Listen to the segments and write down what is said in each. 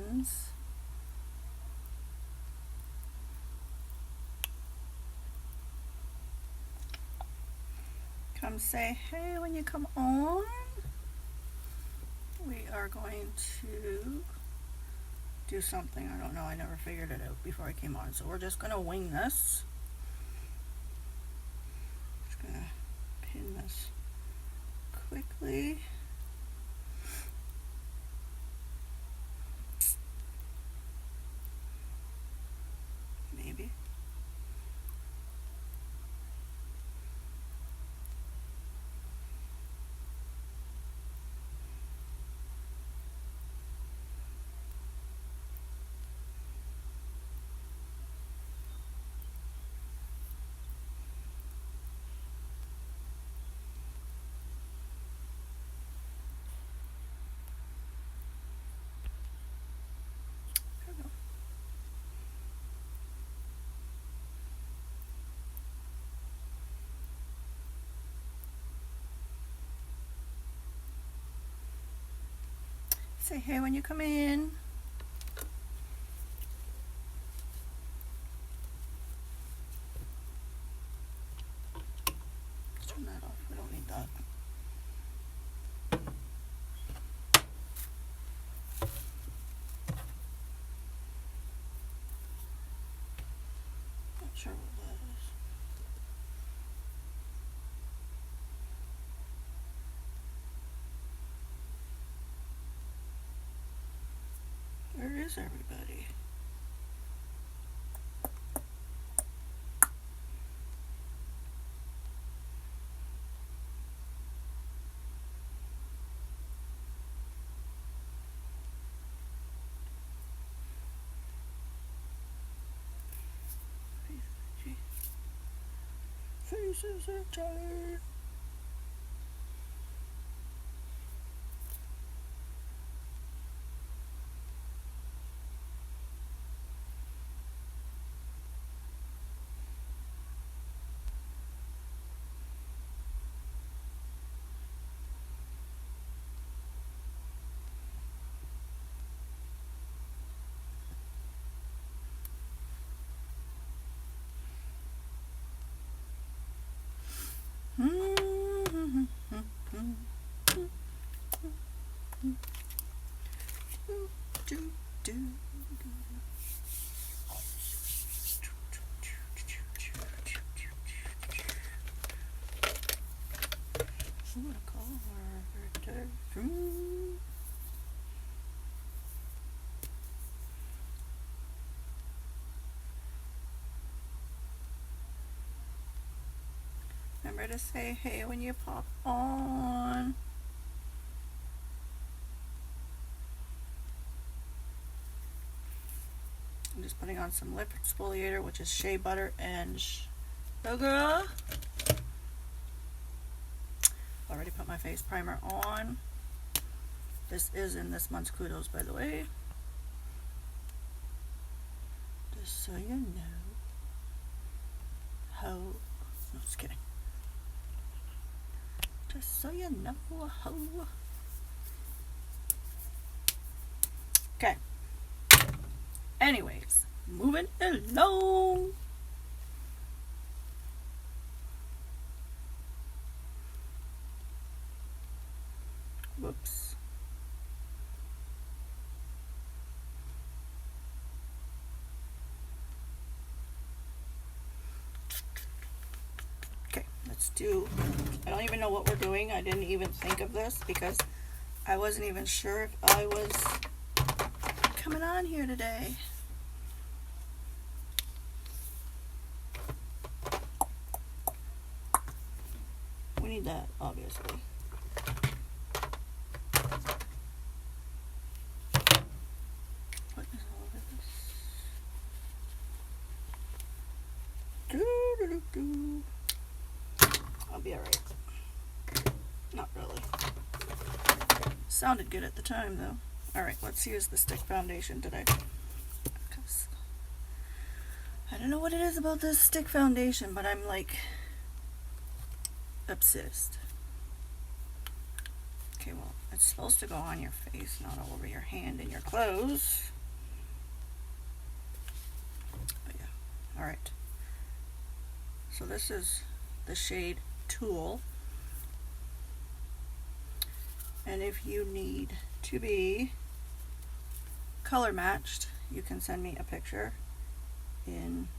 friends. Come say hey when you come on. We are going to do something. I don't know. I never figured it out before I came on. So we're just going to wing this. Just going to pin this quickly. Maybe. Say hey when you come in. Turn that off. We don't need that. Not sure what that is. Where is everybody? Faces of Charlie. Remember to say hey when you pop on. I'm just putting on some lip exfoliator, which is shea butter and sugar. Already put my face primer on. This is in this month's Kudos, by the way. Just so you know how. No, just kidding. Just so you know how. Okay. Anyways, moving along. Whoops. Okay, let's do, I don't even know what we're doing. I didn't even think of this because I wasn't even sure if I was coming on here today. We need that, obviously. What is all of this? Doo-doo-doo-doo. I'll be alright. Not really. Sounded good at the time, though. Alright, let's use the stick foundation today. I don't know what it is about this stick foundation, but I'm like obsessed. Okay, well, it's supposed to go on your face, not all over your hand and your clothes. Alright. So this is the shade Tool. And if you need to be color matched, you can send me a picture in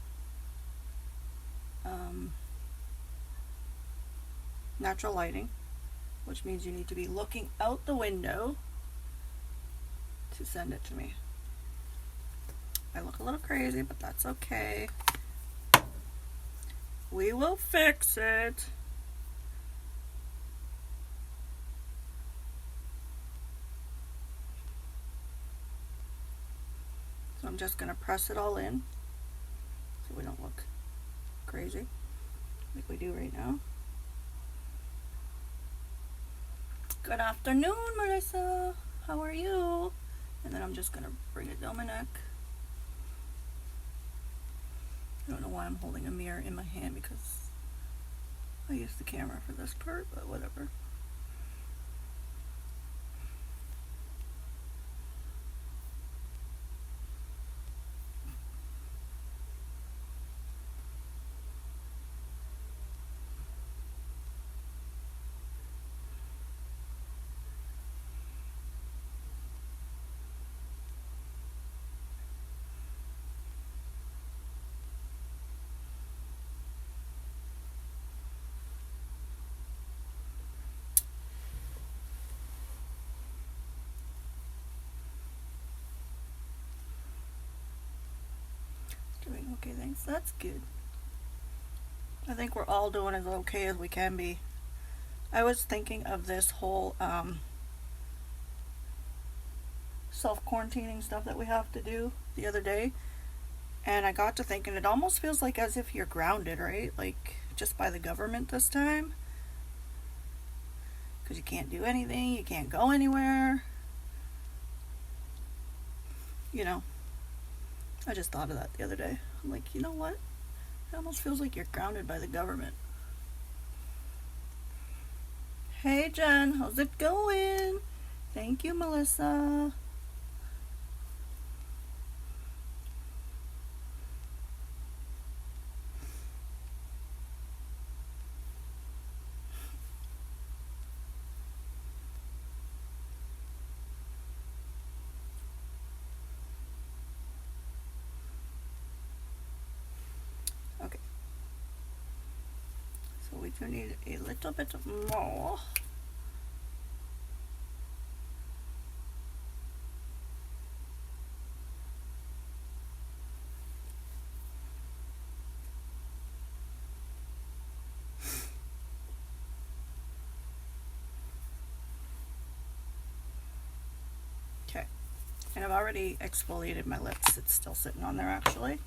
natural lighting, which means you need to be looking out the window to send it to me. I look a little crazy, but that's okay. We will fix it. So I'm just going to press it all in so we don't look crazy like we do right now. Good afternoon, Melissa. How are you? And then I'm just going to bring it down my neck. I don't know why I'm holding a mirror in my hand because I used the camera for this part, but whatever. Doing okay, thanks. That's good. I think we're all doing as okay as we can be. I was thinking of this whole self-quarantining stuff that we have to do the other day, and I got to thinking it almost feels like as if you're grounded, right? Like just by the government this time, because you can't do anything, you can't go anywhere. You know, I just thought of that the other day. I'm like, you know what? It almost feels like you're grounded by the government. Hey Jen, how's it going? Thank you, Melissa. Okay. So we do need a little bit more. Okay. And I've already exfoliated my lips. It's still sitting on there actually.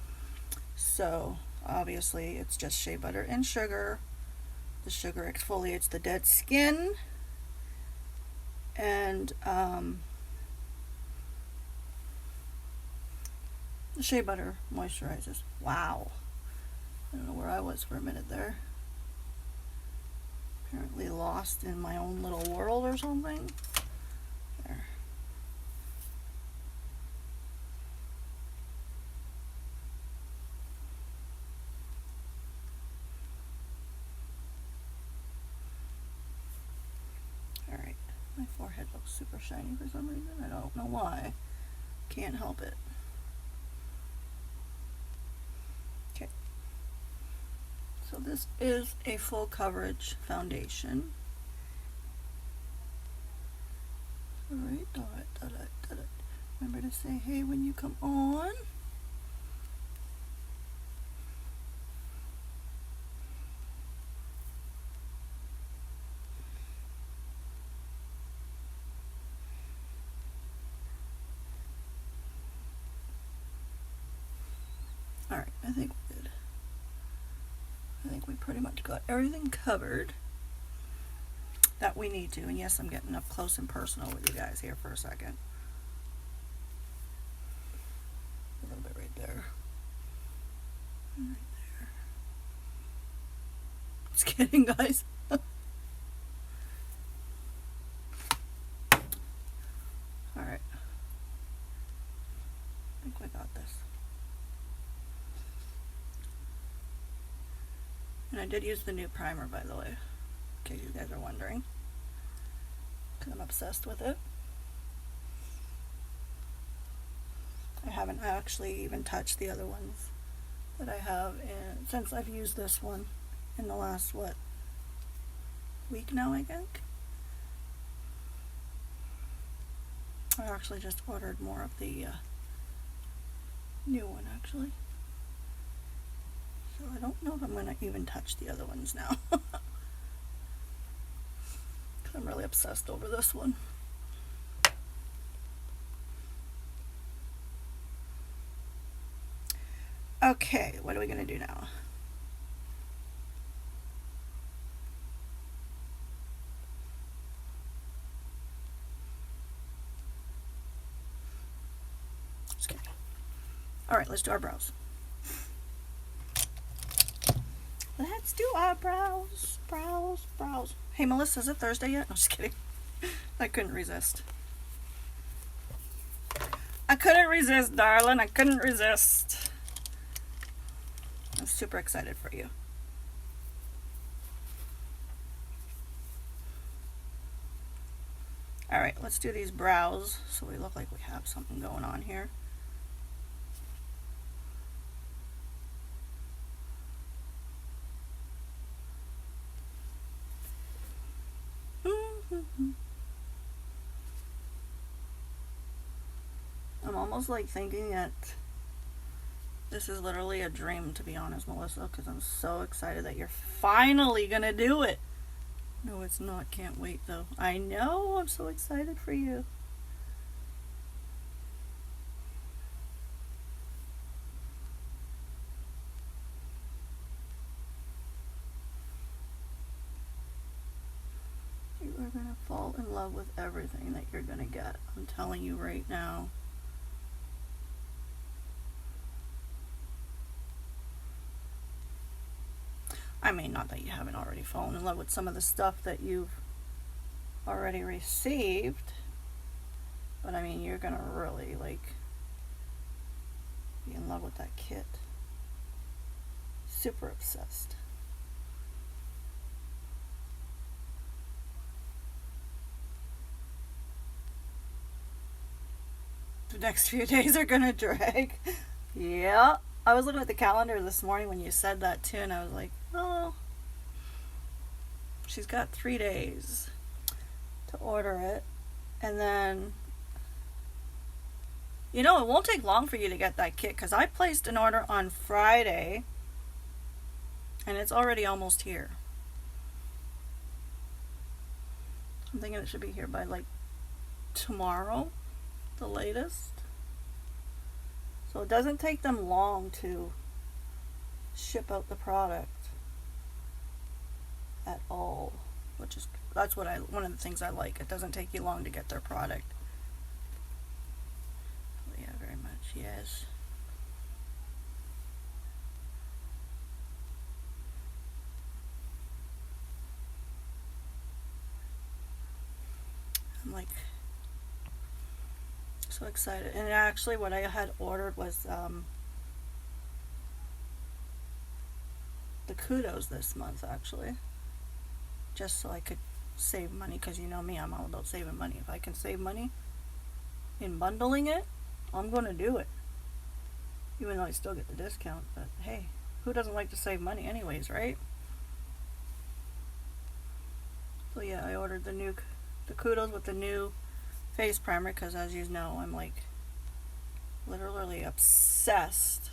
So obviously it's just shea butter and sugar. The sugar exfoliates the dead skin, and the shea butter moisturizes. Wow. I don't know where I was for a minute there. Apparently lost in my own little world or something. There. Alright. My forehead looks super shiny for some reason. I don't know why. Can't help it. Okay. So this is a full coverage foundation. Alright, alright. Remember to say hey when you come on. Alright, I think we're good. I think we pretty much got everything covered that we need to. And yes, I'm getting up close and personal with you guys here for a second. A little bit right there. And right there. Just kidding, guys. Alright. I think we got this. And I did use the new primer, by the way, in case you guys are wondering, because I'm obsessed with it. I haven't actually even touched the other ones that I have since I've used this one in the last, what, week now, I think. I actually just ordered more of the new one, actually. So I don't know if I'm going to even touch the other ones now. I'm really obsessed over this one. Okay, what are we going to do now? Just kidding. Alright, let's do our brows. Let's do our brows. Brows, brows. Hey Melissa, is it Thursday yet? No, just kidding. I couldn't resist. I couldn't resist, darling. I couldn't resist. I'm super excited for you. Alright, let's do these brows so we look like we have something going on here. I'm almost like thinking that this is literally a dream, to be honest, Melissa, because I'm so excited that you're finally gonna do it. No, it's not. Can't wait, though. I know. I'm so excited for you. You are gonna fall in love with everything that you're gonna get. I'm telling you right now. I mean, not that you haven't already fallen in love with some of the stuff that you've already received, but I mean, you're gonna really, like, be in love with that kit. Super obsessed. The next few days are gonna drag. Yeah. I was looking at the calendar this morning when you said that too, and I was like, oh, she's got 3 days to order it. And then, you know, it won't take long for you to get that kit, because I placed an order on Friday and it's already almost here. I'm thinking it should be here by like tomorrow, the latest. So it doesn't take them long to ship out the product at all, that's one of the things I like. It doesn't take you long to get their product. Oh, yeah, very much, yes. I'm like so excited. And actually what I had ordered was the kudos this month, actually, just so I could save money, because you know me, I'm all about saving money. If I can save money in bundling it, I'm going to do it, even though I still get the discount. But hey, who doesn't like to save money anyways, right? So yeah, I ordered the kudos with the new face primer, because as you know, I'm like literally obsessed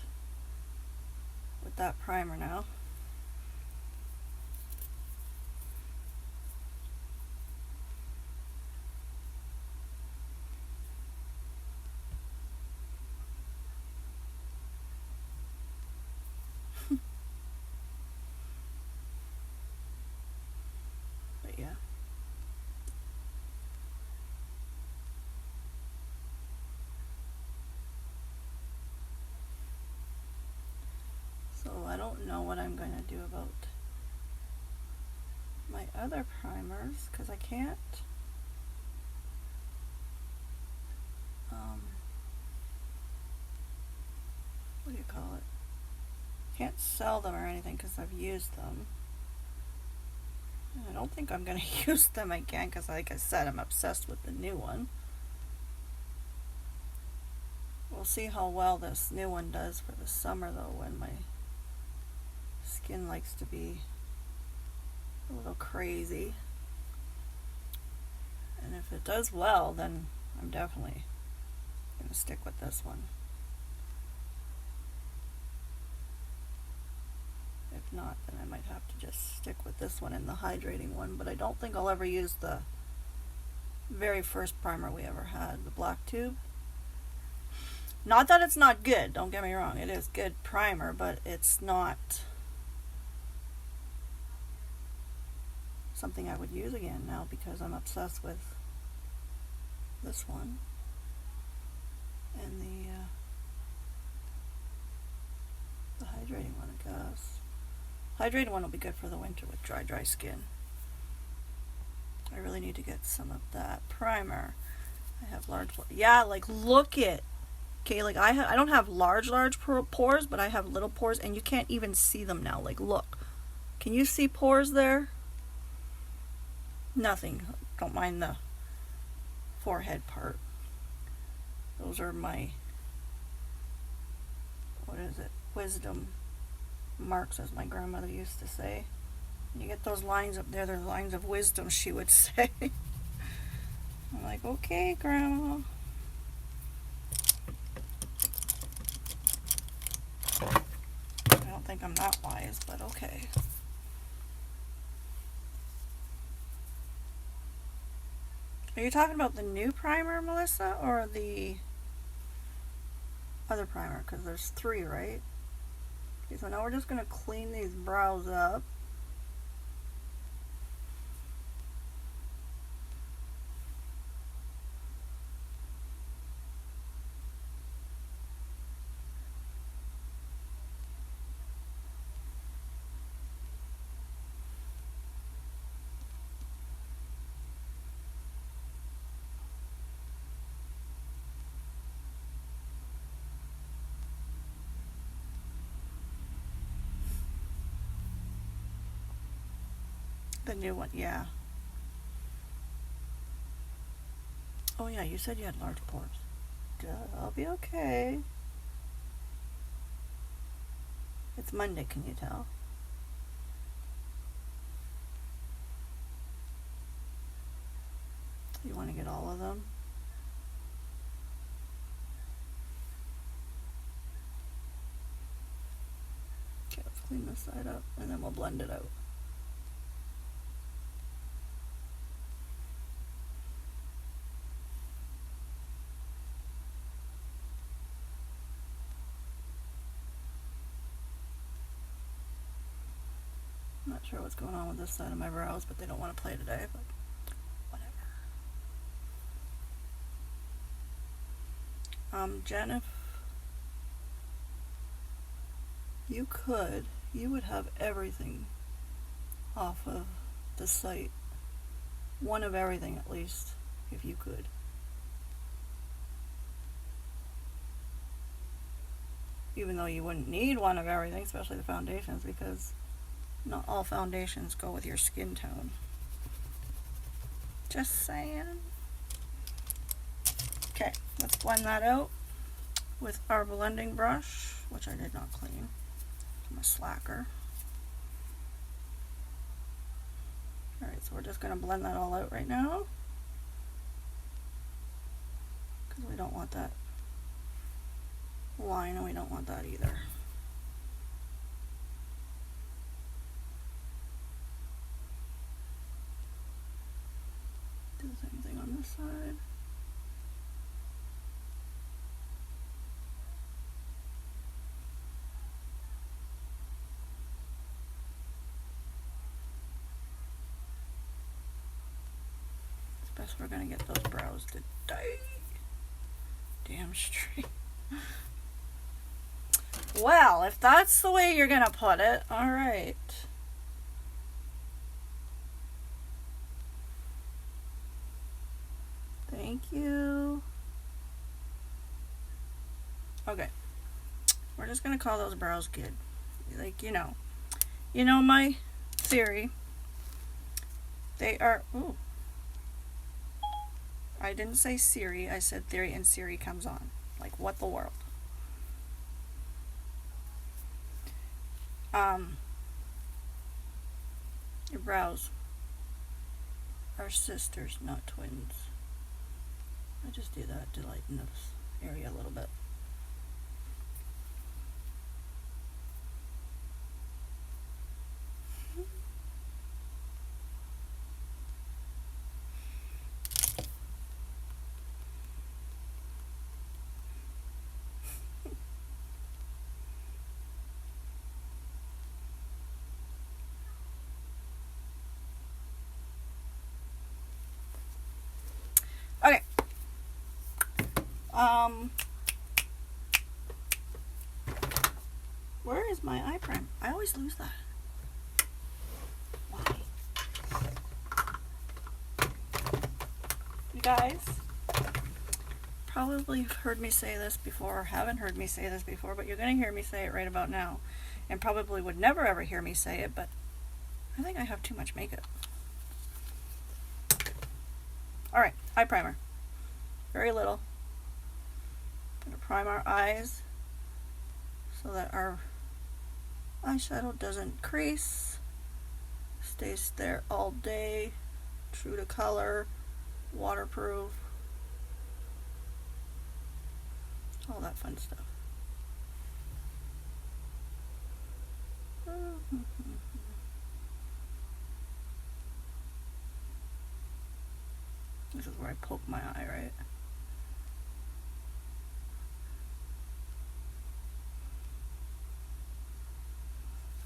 with that primer now. But yeah. So I don't know what I'm going to do about my other primers, because I can't what do you call it? can't sell them or anything because I've used them. And I don't think I'm going to use them again because, like I said, I'm obsessed with the new one. We'll see how well this new one does for the summer, though, when my skin likes to be a little crazy. And if it does well, then I'm definitely going to stick with this one. If not, then I might have to just stick with this one and the hydrating one, but I don't think I'll ever use the very first primer we ever had, the black tube. Not that it's not good, don't get me wrong, it is good primer, but it's not something I would use again now because I'm obsessed with this one and the hydrating one, I guess. Hydrated one will be good for the winter with dry skin. I really need to get some of that primer. I have large, yeah, like look it. Okay, like I don't have large pores, but I have little pores, and you can't even see them now. Like look, can you see pores there? Nothing. Don't mind the forehead part. Those are my, what is it, wisdom marks, as my grandmother used to say. You get those lines up there, they're lines of wisdom, she would say. I'm like, okay, Grandma. I don't think I'm that wise, but okay. Are you talking about the new primer, Melissa, or the other primer? Because there's 3, right? Okay, so now we're just going to clean these brows up. The new one, yeah. Oh yeah, you said you had large pores. Duh, I'll be okay. It's Monday, can you tell? You want to get all of them? Okay, let's clean this side up and then we'll blend it out. I'm not sure what's going on with this side of my brows, but they don't want to play today, but whatever. Jen, if you could, you would have everything off of the site. One of everything at least, if you could. Even though you wouldn't need one of everything, especially the foundations, because not all foundations go with your skin tone. Just saying. Okay, let's blend that out with our blending brush, which I did not clean. I'm a slacker. Alright, so we're just going to blend that all out right now, because we don't want that line and we don't want that either. Do the same thing on this side. It's best we're gonna get those brows to die. Damn straight. Well, if that's the way you're gonna put it, alright. Thank you. Okay. We're just gonna call those brows good. like, you know my theory. They are, ooh, I didn't say Siri, I said theory, and Siri comes on. Like, what the world? Your brows are sisters, not twins. I just do that to lighten this area a little bit. Okay. Where is my eye primer? I always lose that. Why? You guys probably have heard me say this before or haven't heard me say this before, but you're going to hear me say it right about now. And probably would never ever hear me say it, but I think I have too much makeup. Alright, eye primer. Very little. Gonna prime our eyes so that our eyeshadow doesn't crease, stays there all day, true to color, waterproof, all that fun stuff. This is where I poke my eye, right?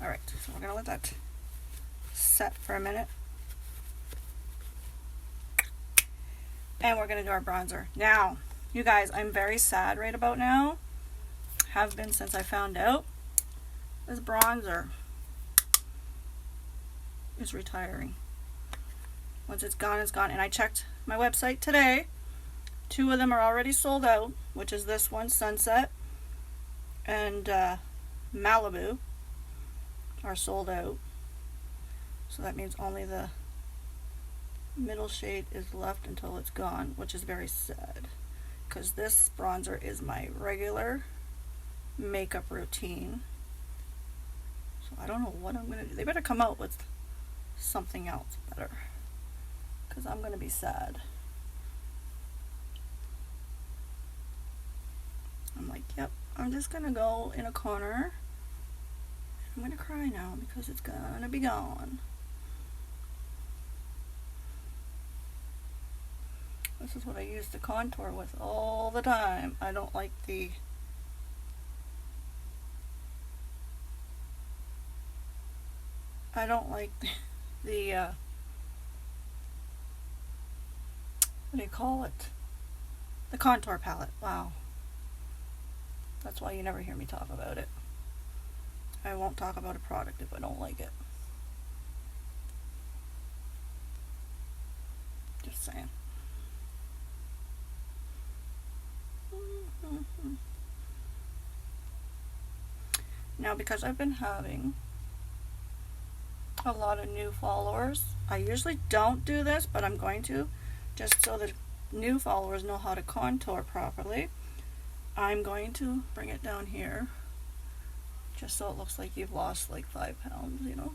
Alright, so we're going to let that set for a minute. And we're going to do our bronzer. Now, you guys, I'm very sad right about now. Have been since I found out. This bronzer is retiring. Once it's gone, it's gone. And I checked my website today. 2 of them are already sold out, which is this one, Sunset, and Malibu are sold out. So that means only the middle shade is left until it's gone, which is very sad, because this bronzer is my regular makeup routine. So I don't know what I'm going to do. They better come out with something else better, because I'm going to be sad. I'm like, yep, I'm just going to go in a corner. I'm going to cry now because it's going to be gone. This is what I use to contour with all the time. I don't like the what do you call it? The contour palette. Wow. That's why you never hear me talk about it. I won't talk about a product if I don't like it. Just saying. Now, because I've been having a lot of new followers, I usually don't do this, but I'm going to, just so that new followers know how to contour properly. I'm going to bring it down here, just so it looks like you've lost like 5 pounds, you know,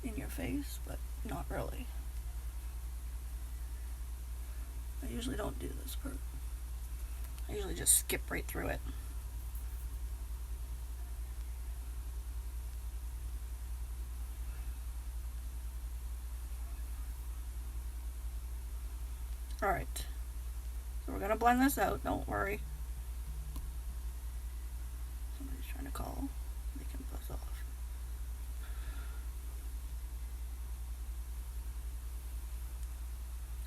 in your face, but not really. I usually don't do this part. I usually just skip right through it. Alright, so we're going to blend this out, don't worry. Somebody's trying to call. They can buzz off.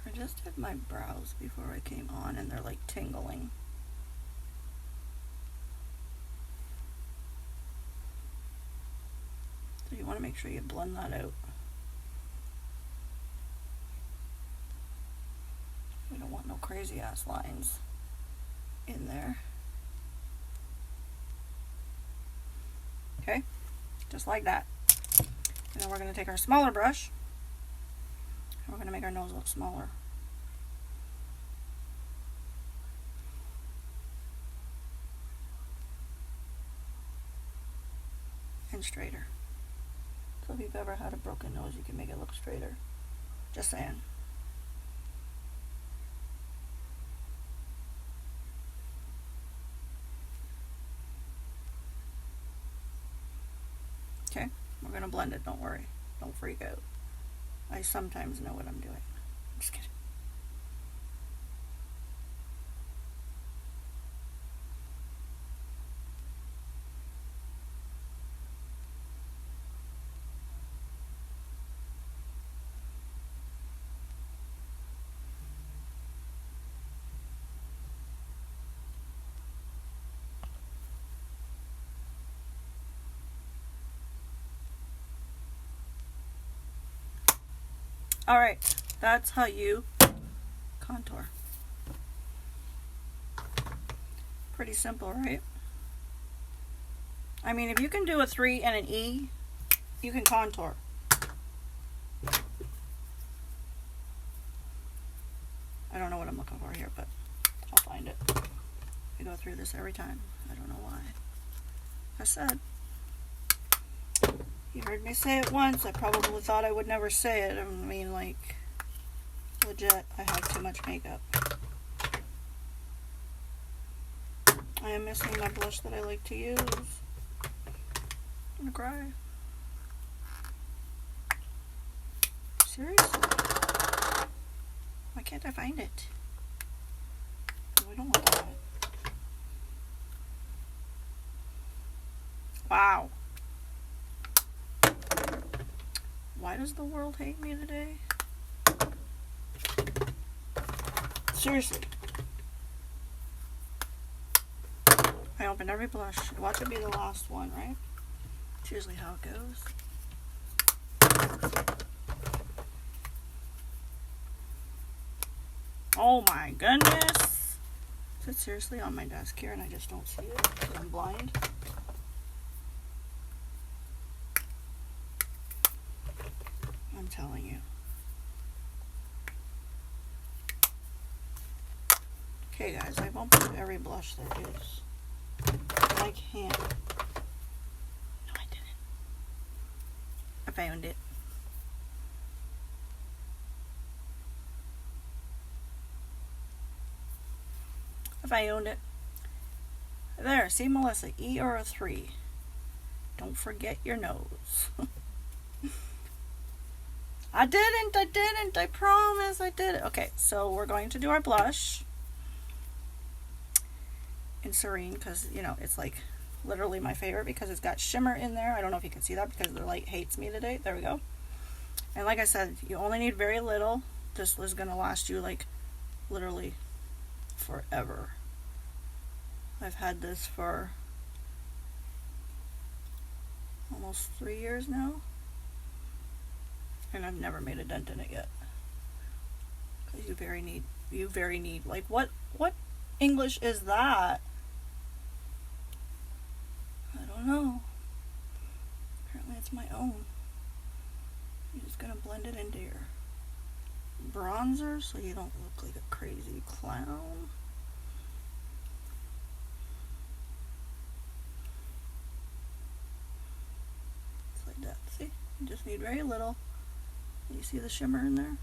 I just did my brows before I came on and they're like tingling. So you want to make sure you blend that out. We don't want no crazy ass lines in there. Okay, just like that. And then we're going to take our smaller brush and we're going to make our nose look smaller. And straighter. So if you've ever had a broken nose, you can make it look straighter. Just saying. Okay, we're going to blend it, don't worry. Don't freak out. I sometimes know what I'm doing. Just kidding. Alright, that's how you contour. Pretty simple, right? I mean, if you can do a 3 and an E, you can contour. I don't know what I'm looking for here, but I'll find it. I go through this every time. I don't know why. I said, you heard me say it once. I probably thought I would never say it. I mean, like, legit, I have too much makeup. I am missing my blush that I like to use. I'm gonna cry. Seriously? Why can't I find it? Oh, I don't want that. Wow. Why does the world hate me today? Seriously. I open every blush. Watch it be the last one, right? It's usually how it goes. Oh my goodness. Is it seriously on my desk here and I just don't see it because I'm blind? I'm telling you. Okay guys, I've opened every blush there is. I can't. No, I didn't. I found it. I found it. There, see Melissa, E or a 3. Don't forget your nose. I didn't, I promise I did it. Okay, so we're going to do our blush in Serene because, you know, it's like literally my favorite because it's got shimmer in there. I don't know if you can see that because the light hates me today. There we go. And like I said, you only need very little. This is going to last you like literally forever. I've had this for almost 3 years now. And I've never made a dent in it yet. Because you very need, like, what English is that? I don't know. Apparently it's my own. I'm just gonna blend it into your bronzer so you don't look like a crazy clown. Just like that, see? You just need very little. You see the shimmer in there?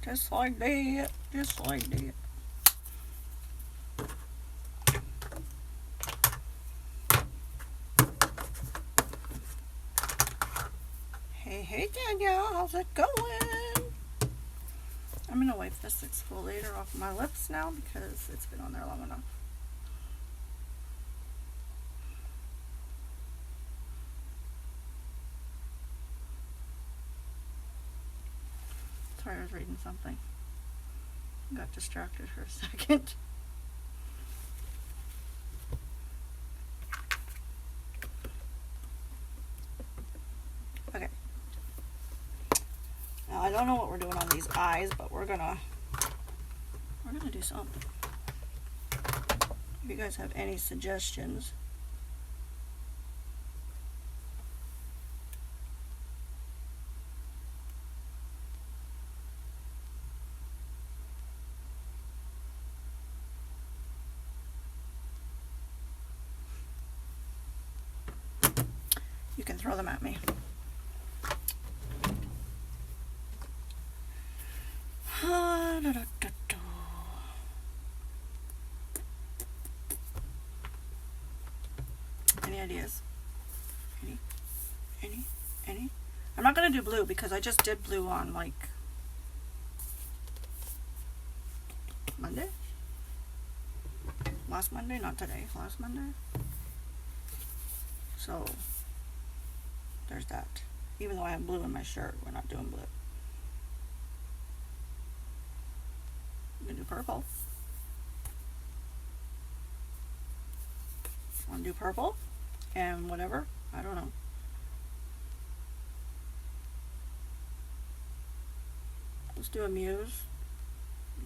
Just like that. Just like that. Hey Danielle, how's it going? I'm gonna wipe this exfoliator off my lips now because it's been on there long enough. Sorry, I was reading something. Got distracted for a second. Okay. Now I don't know what we're doing on these eyes, but we're gonna do something. If you guys have any suggestions. You can throw them at me. Any ideas? Any? I'm not gonna do blue because I just did blue on like Monday? Last Monday, not today, last Monday. So there's that. Even though I have blue in my shirt, we're not doing blue. I'm gonna do purple. Want to do purple and whatever? I don't know. Let's do a muse.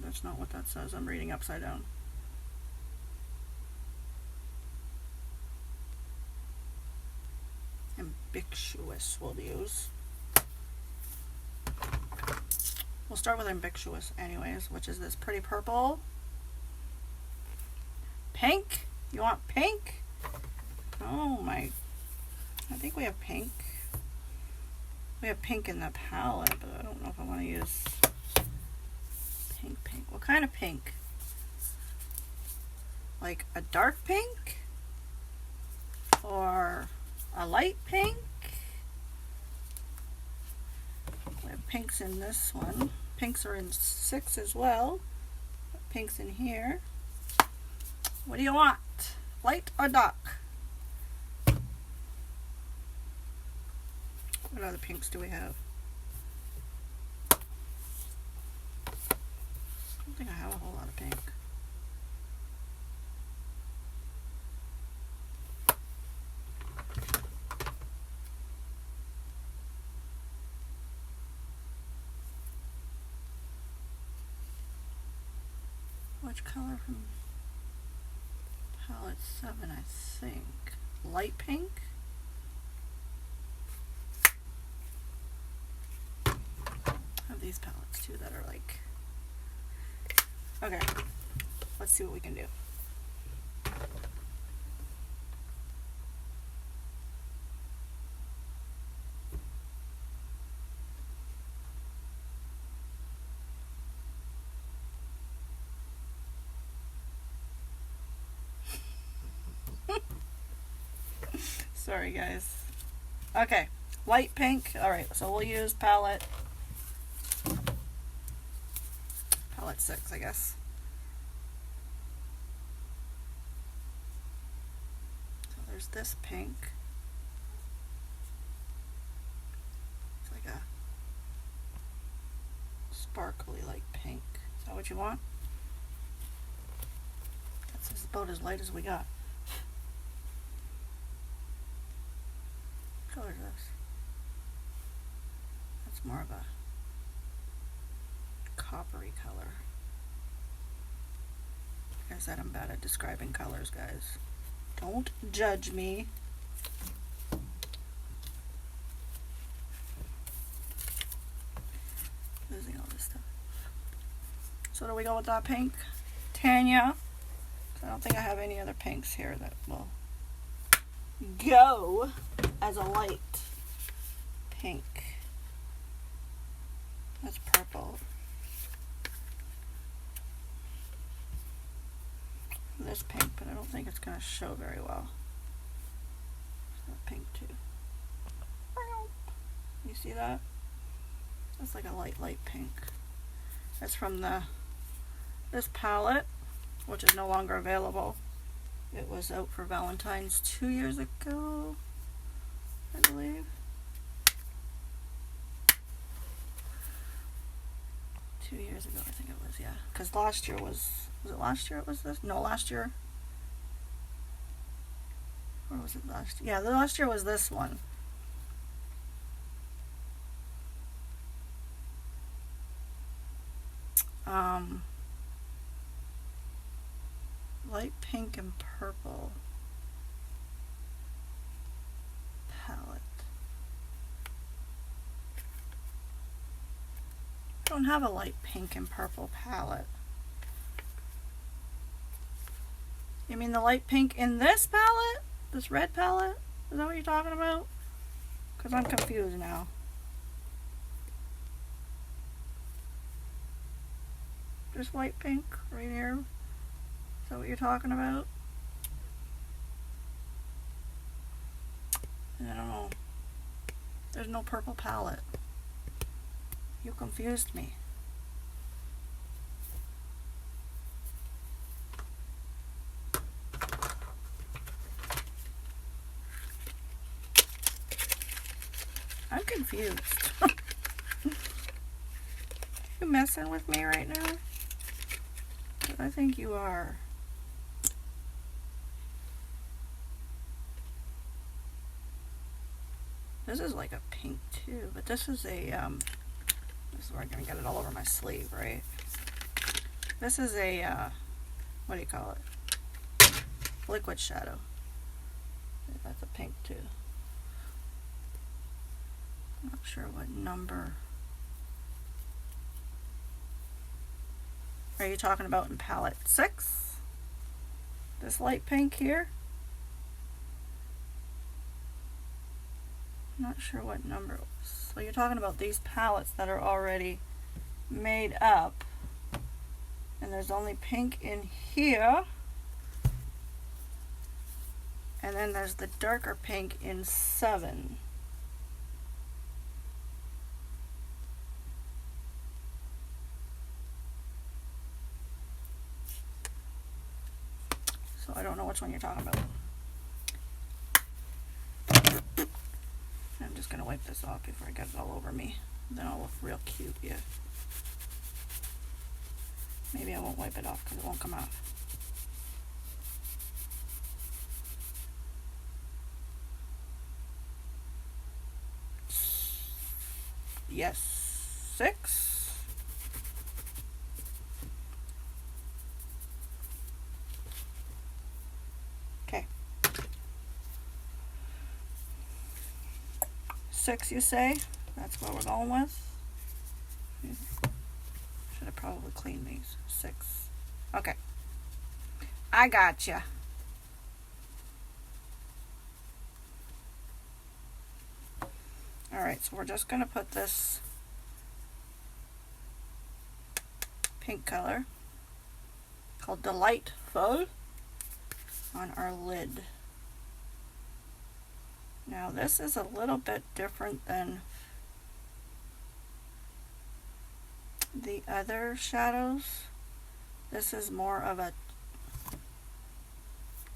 That's not what that says. I'm reading upside down. Ambiguous we'll use. We'll start with ambiguous anyways, which is this pretty purple. Pink? You want pink? Oh my, I think we have pink. We have pink in the palette, but I don't know if I want to use pink. What kind of pink? Like a dark pink? Or a light pink? We have pinks in this one. Pinks are in 6 as well. Pinks in here. What do you want? Light or dark? What other pinks do we have? I don't think I have a whole lot of pink. Which color from palette 7, I think? Light pink? I have these palettes too that are like... Okay, let's see what we can do. Sorry guys. Okay, light pink. Alright, so we'll use palette 6, I guess. So there's this pink. It's like a sparkly like pink. Is that what you want? That's about as light as we got. What color is this? That's more of a coppery color. Like I said, I'm bad at describing colors, guys. Don't judge me. Losing all this stuff. So do we go with that pink? Tanya? I don't think I have any other pinks here that will go as a light pink. That's purple. This pink, but I don't think it's going to show very well. That pink too. You see that? That's like a light pink. That's from this palette, which is no longer available. It was out for Valentine's 2 years ago, I believe. 2 years ago, I think it was, yeah. Because last year was it last year it was this? No, last year. Or was it last? Yeah, the last year was this one. Light pink and purple palette. I don't have a light pink and purple palette. You mean the light pink in this palette? This red palette? Is that what you're talking about? Because I'm confused now. Just light pink right here. Is that what you're talking about? I don't know. There's no purple palette. You confused me. I'm confused. You messing with me right now? I think you are. This is like a pink too, but this is a this is where I'm gonna get it all over my sleeve, right? This is a what do you call it? Liquid shadow. That's a pink too. Not sure what number. Are you talking about in palette 6? This light pink here? Not sure what number it was. So you're talking about these palettes that are already made up. And there's only pink in here. And then there's the darker pink in 7. So I don't know which one you're talking about. I'm just going to wipe this off before I get it all over me. Then I'll look real cute, yeah. Maybe I won't wipe it off because it won't come off. Yes, 6. Okay. 6, you say? That's what we're going with? Should have probably cleaned these. 6. Okay. I gotcha. Alright, so we're just going to put this pink color called Delightful on our lid. Now this is a little bit different than the other shadows. This is more of a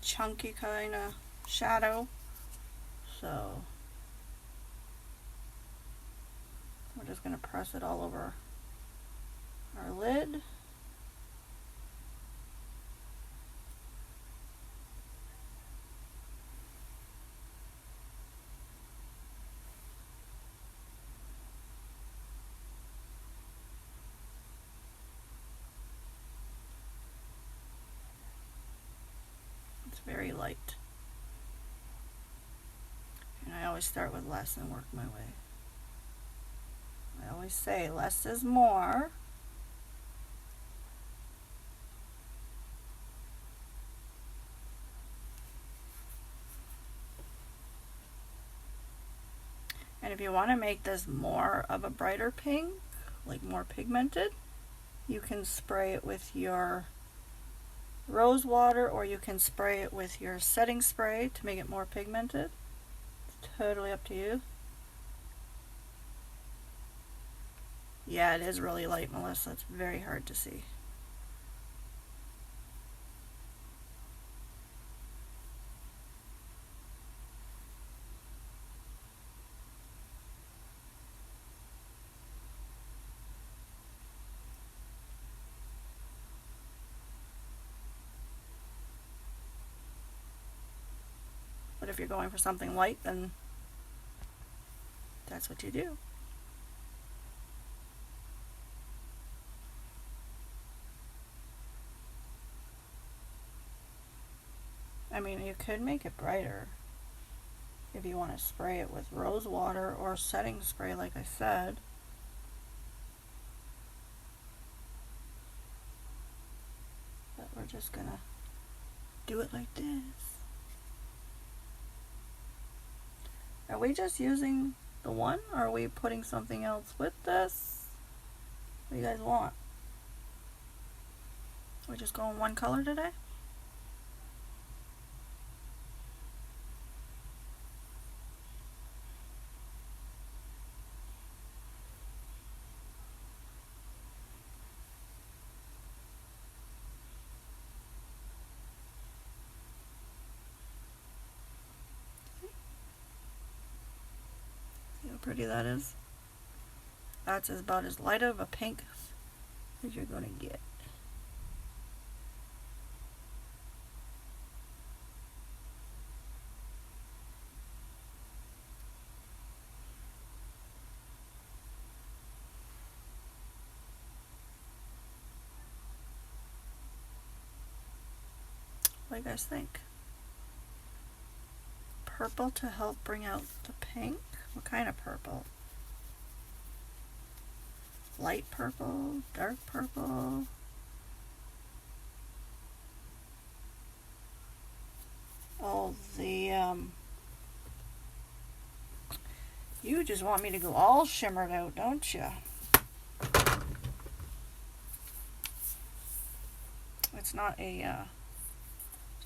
chunky kind of shadow. So we're just going to press it all over our lid. It's very light. And I always start with less and work my way. I always say less is more. And if you want to make this more of a brighter pink, like more pigmented, you can spray it with your rose water, or you can spray it with your setting spray to make it more pigmented. It's totally up to you. Yeah, it is really light, Melissa. It's very hard to see. if you're going for something light, then that's what you do. I mean, you could make it brighter if you want to spray it with rose water or setting spray like I said. But we're just gonna do it like this. Are we just using the one, or are we putting something else with this? What do you guys want? We're just going one color today? See how pretty that is? That's about as light of a pink as you're going to get. What do you guys think? Purple to help bring out the pink? What kind of purple? Light purple? Dark purple? Oh, you just want me to go all shimmered out, don't you? It's not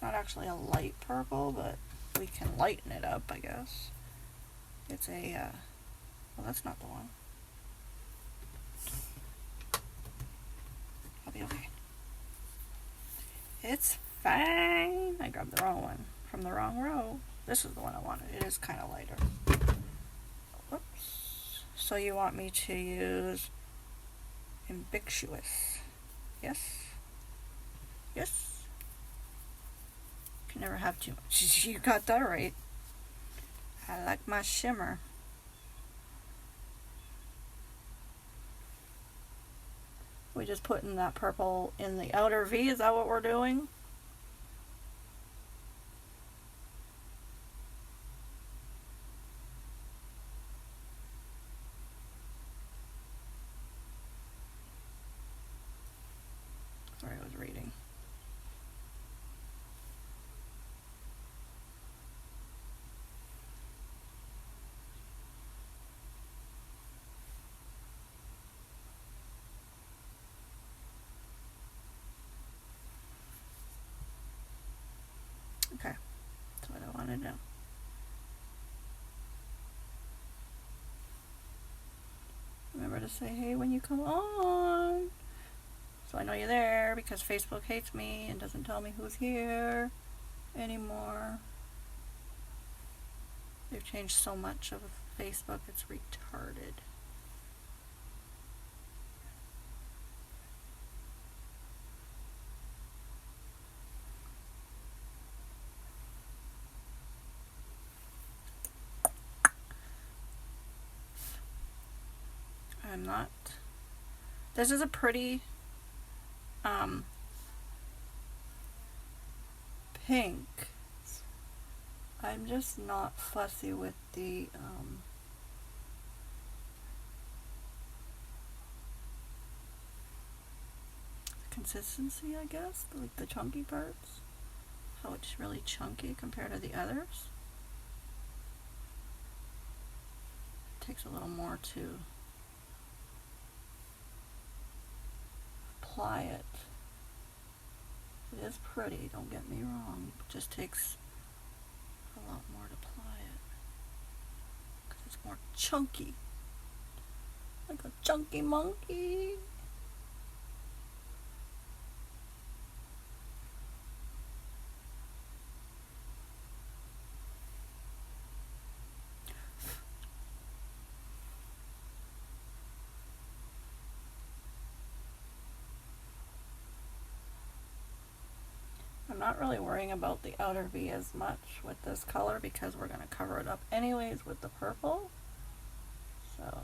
actually a light purple, but we can lighten it up, I guess. It's well, that's not the one. I'll be okay. It's fine. I grabbed the wrong one from the wrong row. This is the one I wanted. It is kind of lighter. Whoops. So you want me to use ambiguous? Yes? Yes? Can never have too much. You got that right. I like my shimmer. We just putting that purple in the outer V. Is that what we're doing? Sorry, I was reading. Okay, that's what I want to do. Remember to say hey when you come on, so I know you're there, because Facebook hates me and doesn't tell me who's here anymore. They've changed so much of Facebook, it's retarded. I'm not. This is a pretty pink. I'm just not fussy with the consistency, I guess, like the chunky parts. How it's really chunky compared to the others. It takes a little more to apply it. It is pretty, don't get me wrong. It just takes a lot more to apply it, because it's more chunky, like a chunky monkey. I'm not really worrying about the outer V as much with this color because we're going to cover it up anyways with the purple. So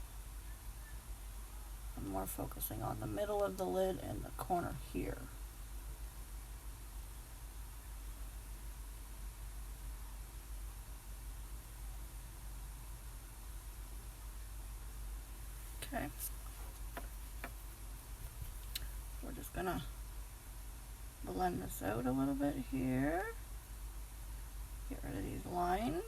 I'm more focusing on the middle of the lid and the corner here. Okay. We're just gonna blend this out a little bit here. Get rid of these lines.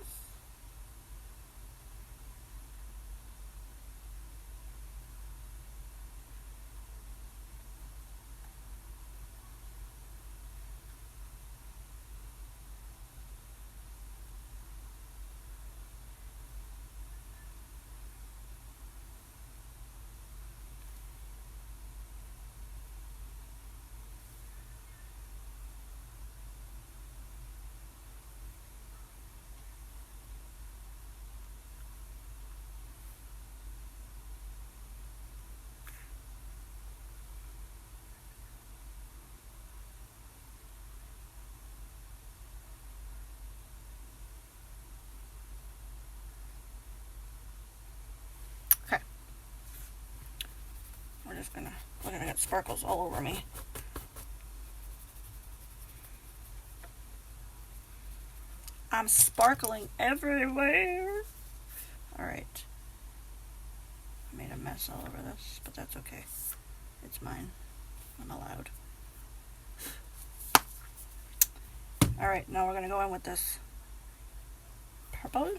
Okay. We're just gonna, look, I got sparkles all over me. I'm sparkling everywhere. Alright. I made a mess all over this, but that's okay. It's mine. I'm allowed. Alright, now we're going to go in with this purple.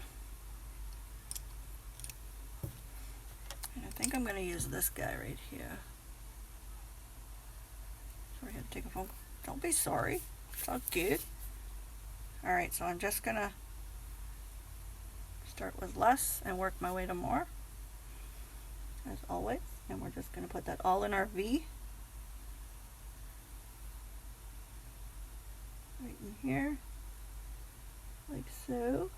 And I think I'm going to use this guy right here. Sorry, I had to take a phone. Don't be sorry. It's all good. Alright, so I'm just going to start with less and work my way to more, as always. And we're just going to put that all in our V. Right in here. Like so.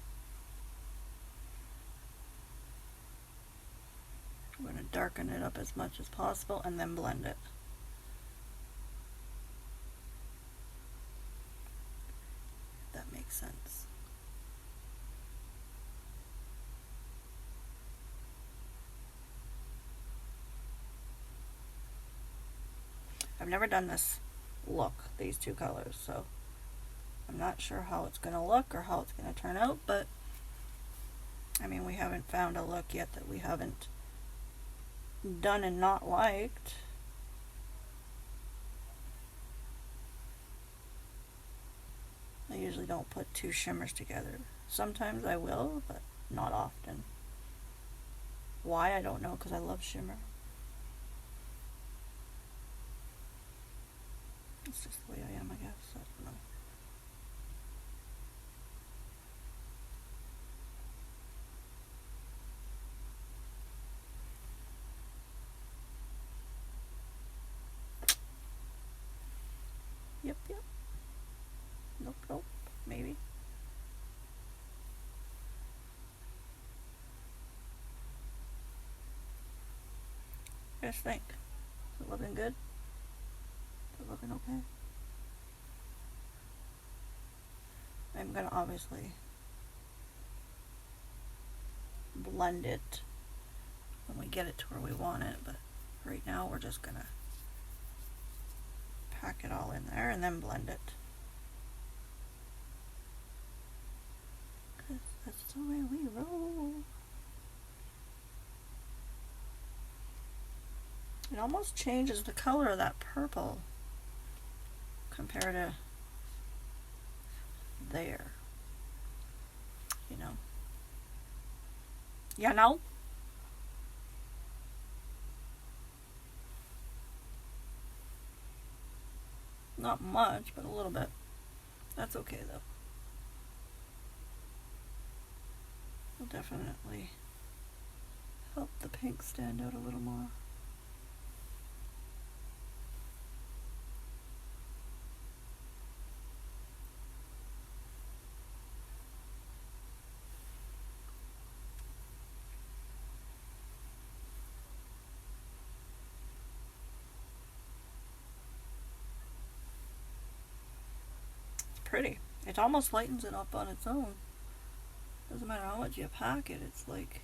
I'm going to darken it up as much as possible and then blend it. If that makes sense. I've never done this look, these two colors, so I'm not sure how it's going to look or how it's going to turn out, but I mean, we haven't found a look yet that we haven't done and not liked. I usually don't put two shimmers together. Sometimes I will, but not often. Why? I don't know, because I love shimmer. It's just the way I am, I guess. I don't know. Yep, yep. Nope, nope. Maybe. What do you guys think? Is it looking good? Is it looking okay? I'm going to obviously blend it when we get it to where we want it, but right now we're just going to pack it all in there and then blend it. Because that's the way we roll. It almost changes the color of that purple compared to there. You know? You know? Not much, but a little bit. That's okay though. Will definitely help the pink stand out a little more. pretty. It almost lightens it up on its own. Doesn't matter how much you pack it, it's like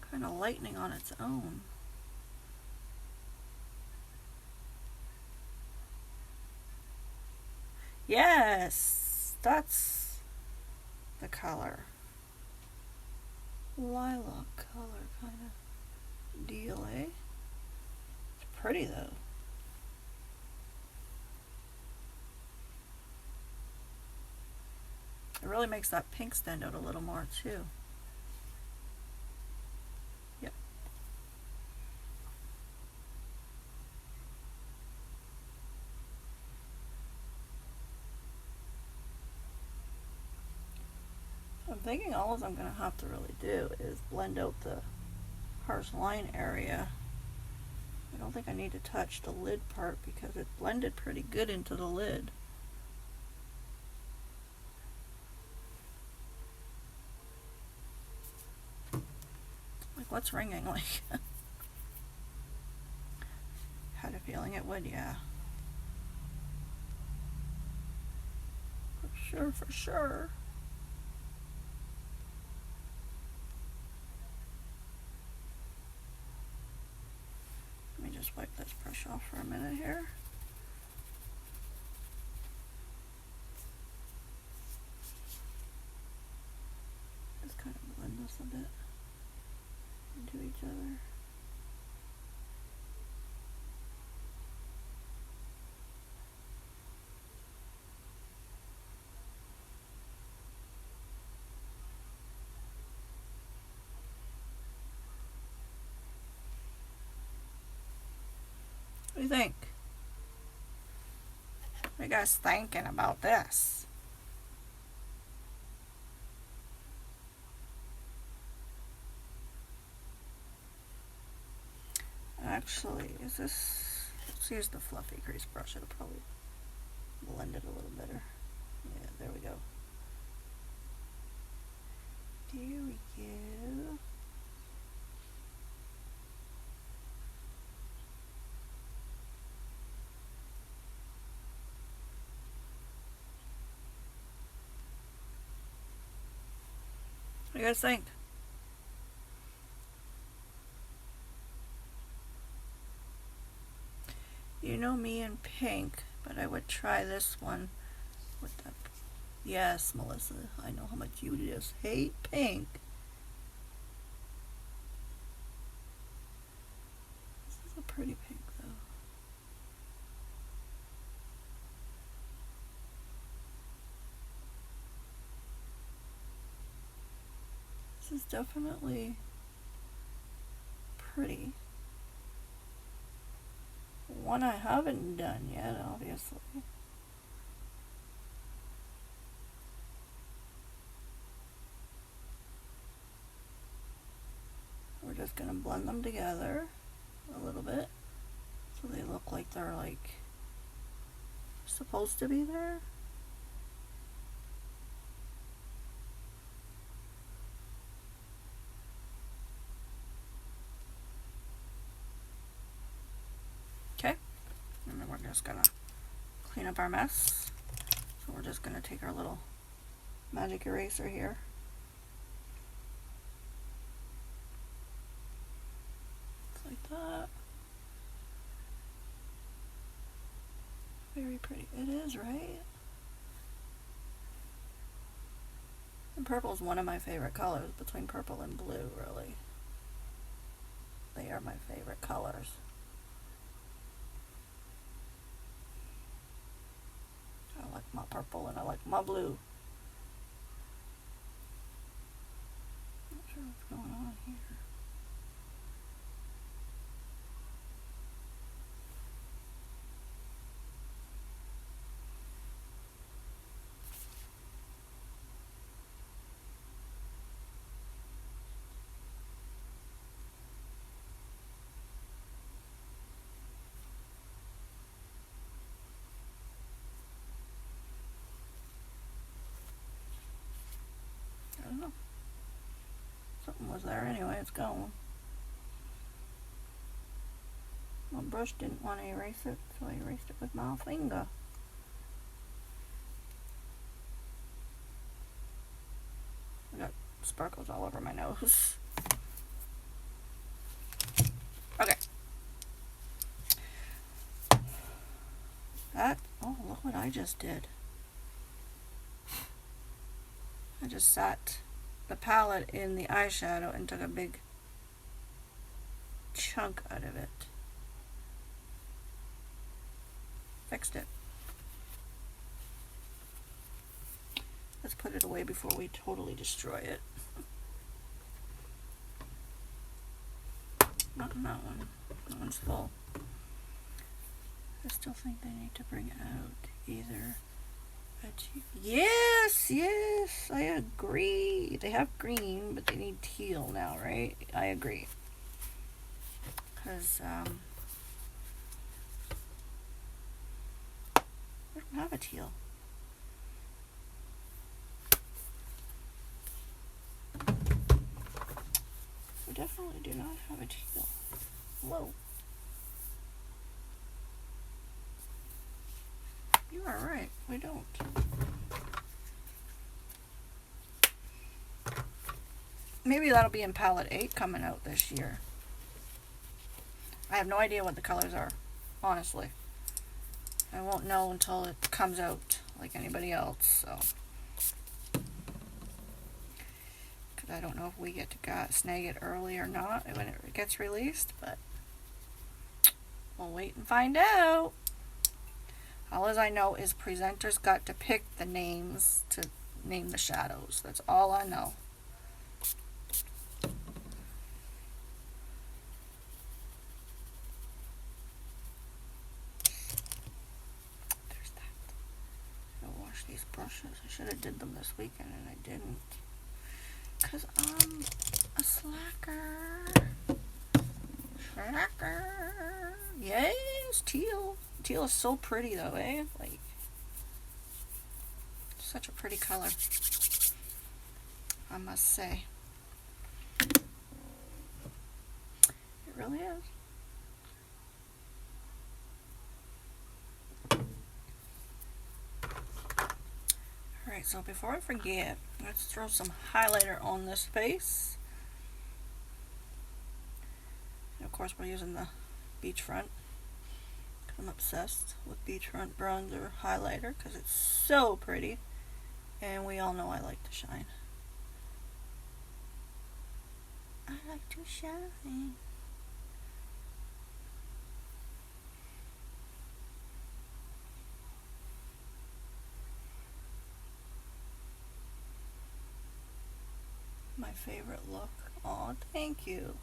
kind of lightening on its own. Yes, that's the color. Lilac color kind of deal, eh? It's pretty though. It really makes that pink stand out a little more too. Yep. I'm thinking all I'm going to have to really do is blend out the harsh line area. I don't think I need to touch the lid part because it blended pretty good into the lid. Like, what's ringing? Like, had a feeling it would, yeah. For sure, for sure. Let me just wipe this brush off for a minute here. Just kind of blend this a bit into each other. What do you think? What are you guys thinking about this? Actually, is this... Let's use the fluffy crease brush. It'll probably blend it a little better. Yeah, there we go. There we go. What do you guys think? You know me in pink, but I would try this one with that. Yes, Melissa, I know how much you just hate pink. This is a pretty pink though. This is definitely pretty. One I haven't done yet, obviously. We're just going to blend them together a little bit so they look like they're like supposed to be there. Okay, and then we're just gonna clean up our mess. So we're just gonna take our little magic eraser here. Just like that. Very pretty. It is, right? And purple is one of my favorite colors, between purple and blue, really. They are my favorite colors. I like my purple and I like my blue. Not sure what's going on here. I don't know. Something was there anyway, it's gone. My brush didn't want to erase it, so I erased it with my finger. sparkles all over my nose. Okay. Oh, look what I just did. I just sat the palette in the eyeshadow and took a big chunk out of it. Fixed it. Let's put it away before we totally destroy it. Not in that one. That one's full. I still think they need to bring out either a teal. Yes, yes, I agree. They have green, but they need teal now, right? I agree. Because, we don't have a teal. We definitely do not have a teal. Whoa. You are right, we don't. Maybe that'll be in palette 8 coming out this year. I have no idea what the colors are, honestly. I won't know until it comes out like anybody else, so. Because I don't know if we get to snag it early or not when it gets released, but we'll wait and find out. All as I know is presenters got to pick the names to name the shadows. That's all I know. There's that. I'll wash these brushes. I should have did them this weekend and I didn't. Because I'm a slacker. Slacker. Yes, teal. Teal is so pretty though, eh? Like, such a pretty color, I must say. It really is. Alright, so before I forget, let's throw some highlighter on this face. And of course we're using the Beachfront. I'm obsessed with Beachfront bronzer highlighter because it's so pretty, and we all know I like to shine. I like to shine. My favorite look. Oh, thank you.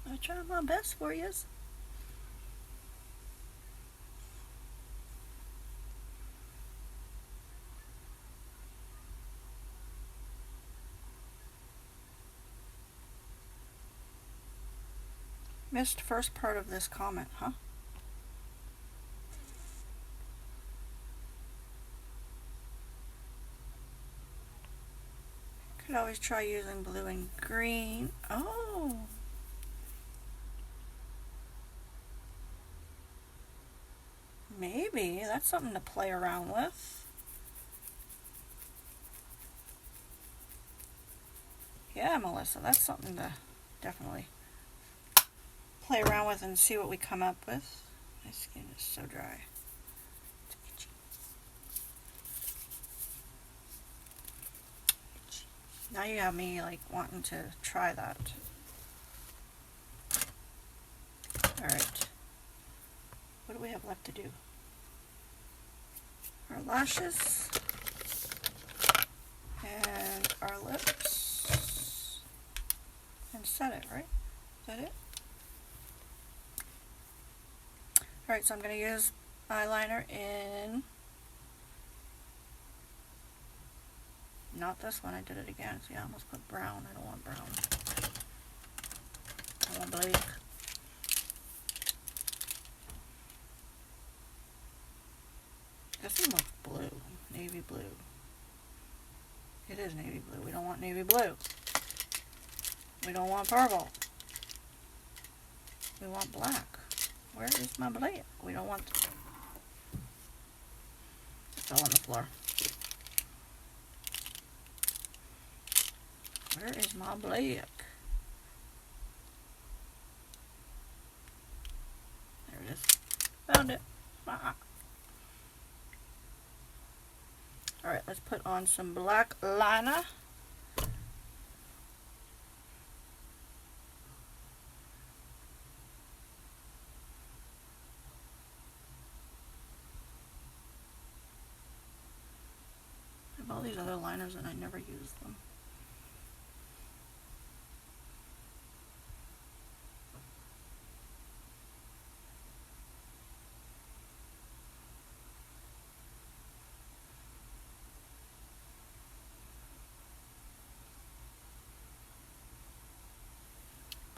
I try my best for you. Missed first part of this comment, huh? Could always try using blue and green. Oh. Maybe. That's something to play around with. Yeah, Melissa, that's something to definitely play around with and see what we come up with. My skin is so dry. It's itchy. Itchy. Now you have me like wanting to try that. Alright. What do we have left to do? Our lashes and our lips, and set it, right? Is that it? Alright, so I'm going to use eyeliner in, not this one, I did it again. See, I almost put brown. I don't want brown. I want black. This one looks blue, navy blue. It is navy blue. We don't want navy blue. We don't want purple. We want black. Where is my black? We don't want. It fell on the floor. Where is my black? There it is. Found it. Ah. Alright, let's put on some black liner. I have all these other liners and I never use them.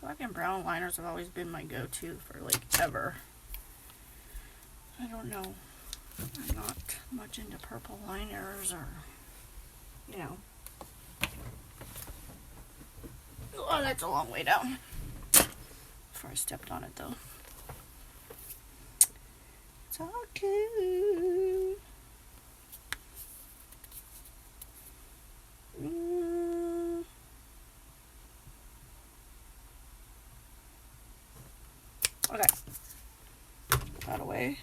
Black and brown liners have always been my go-to for like ever. I don't know. I'm not much into purple liners or, you know. Oh, that's a long way down. Before I stepped on it though. It's all cute. Okay. Put that away.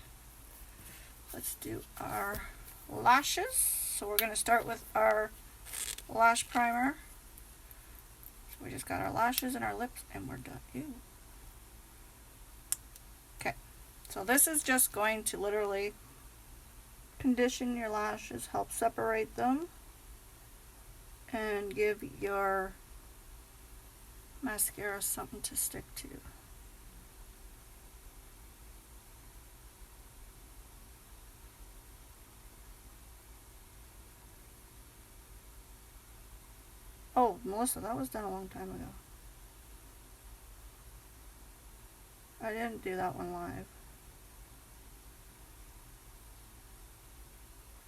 Let's do our lashes. So we're going to start with our lash primer. So we just got our lashes and our lips and we're done. Ew. Okay. So this is just going to literally condition your lashes, help separate them, and give your mascara something to stick to. Oh, Melissa, that was done a long time ago. I didn't do that one live.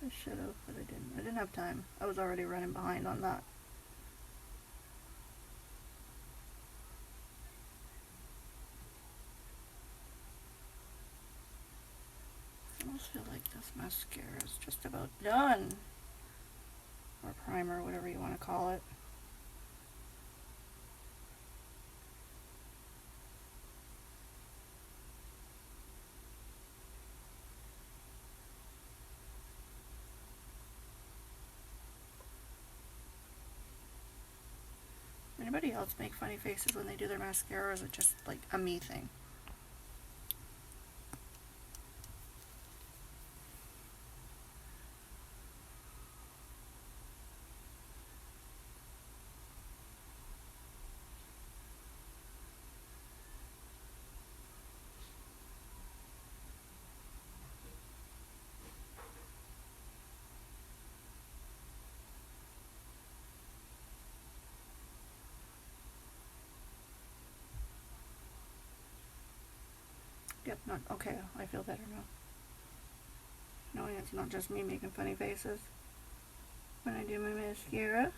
I should have, but I didn't. I didn't have time. I was already running behind on that. I almost feel like this mascara is just about done. Or primer, whatever you want to call it. Anybody else make funny faces when they do their mascara, or is it just like a me thing? Yep, not okay. I feel better now. Knowing it's not just me making funny faces when I do my mascara.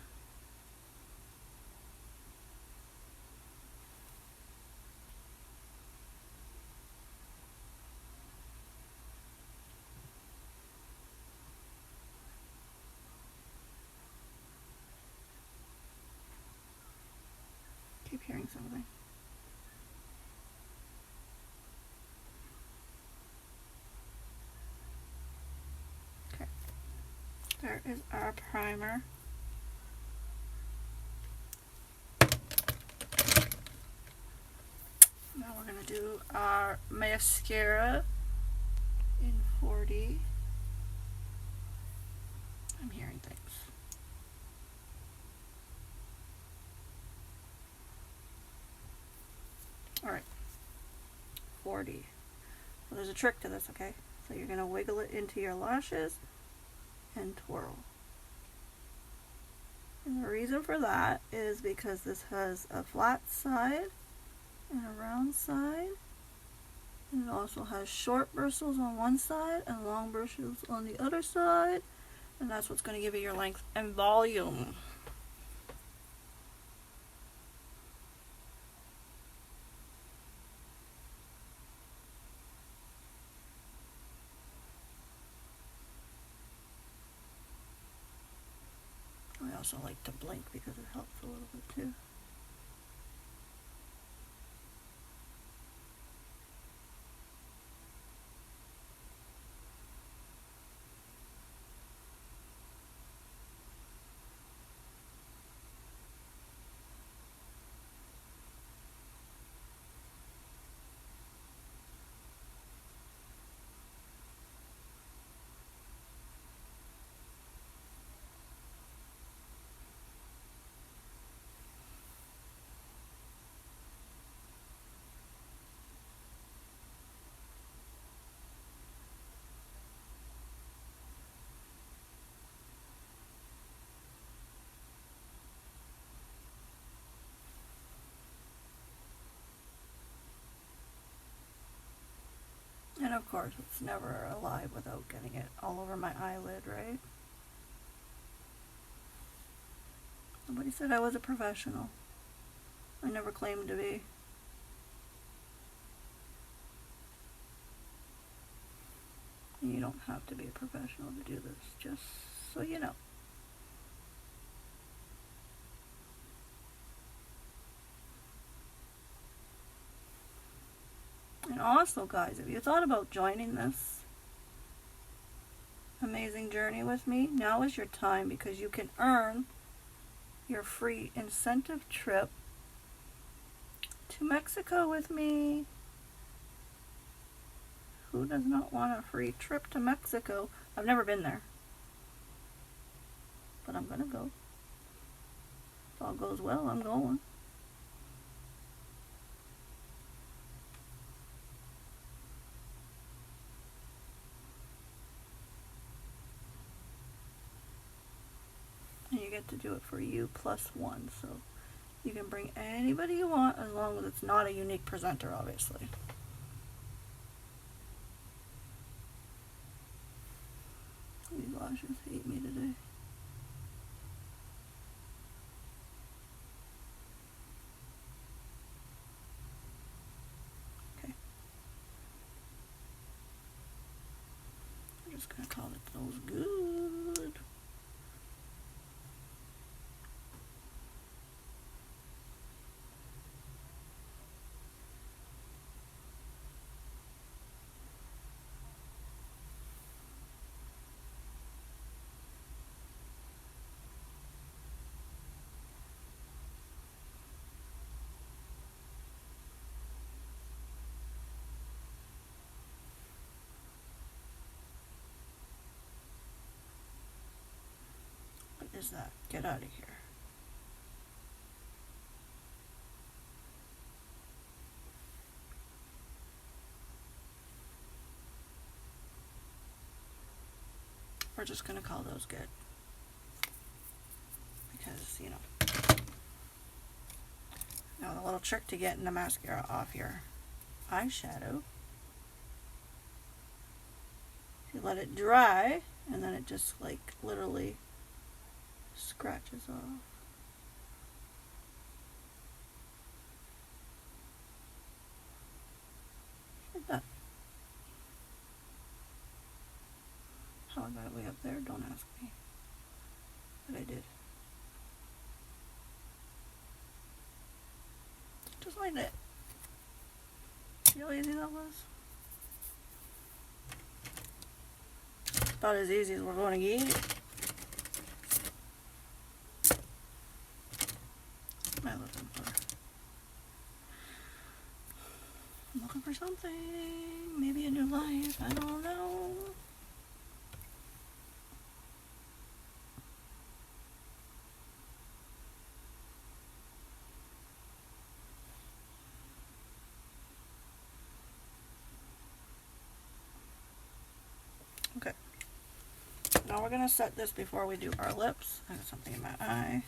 Keep hearing something. Okay. There is our primer. Now we're going to do our mascara in 40. I'm hearing things. Alright. 40. So there's a trick to this, okay? So you're going to wiggle it into your lashes and twirl. And the reason for that is because this has a flat side and a round side. And it also has short bristles on one side and long bristles on the other side. And that's what's going to give you your length and volume. I also like to blink because it helps a little bit too. Of course, it's never alive without getting it all over my eyelid, right? Nobody said I was a professional. I never claimed to be. You don't have to be a professional to do this, just so you know. And also, guys, if you thought about joining this amazing journey with me, now is your time, because you can earn your free incentive trip to Mexico with me. Who does not want a free trip to Mexico? I've never been there, but I'm gonna go. If all goes well, I'm going. And you get to do it for you plus one, so you can bring anybody you want, as long as it's not a Younique presenter, obviously. These lashes hate me today. Okay. I'm just gonna call it those good. What is that? Get out of here. We're just gonna call those good, because, you know. Now the little trick to getting the mascara off your eyeshadow, you let it dry, and then it just like literally scratches off. Like that. How I got it way up there, don't ask me. But I did. Just like that. See how easy that was? About as easy as we're going to get it. What am I looking for? I'm looking for something. Maybe a new life. I don't know. Okay. Now we're going to set this before we do our lips. I got something in my eye.